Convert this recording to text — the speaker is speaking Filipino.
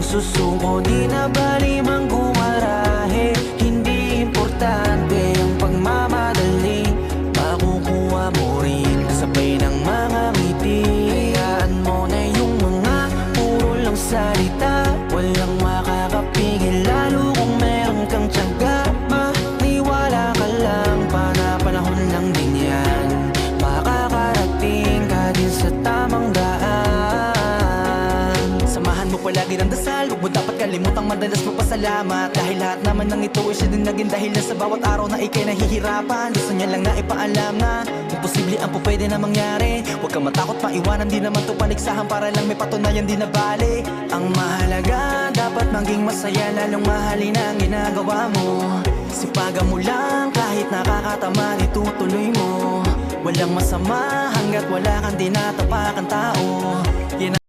susuko, di na bali mang gumarahe. Hindi importante ang pagmamadali, makukuha mo rin kasabay ng mga ngiti. Hayaan mo na yung mga puro lang salita, walang makakapigil lalo kung meron kang tiyaga. Maniwala ka lang, panahon lang din yan, makakarating ka din sa tamang daan. Samahan mo palagi ng dasal, huwag mo dapat kalimutang madalas magpasalamat, dahil lahat naman ng ito ay siya din naging dahilan sa bawat araw na ikay nahihirapan. Gusto niya lang na ipaalam na imposible ang po pwede na mangyari. Huwag kang matakot, maiwanan, di naman to paligsahan, para lang may patunayan, di na bali. Ang mahalaga, dapat maging masaya, lalong mahalin ang ginagawa mo. Sipagan mo lang, kahit nakakatamad, itutuloy mo. Walang masama hanggat wala kang tinatapakan tao. Yan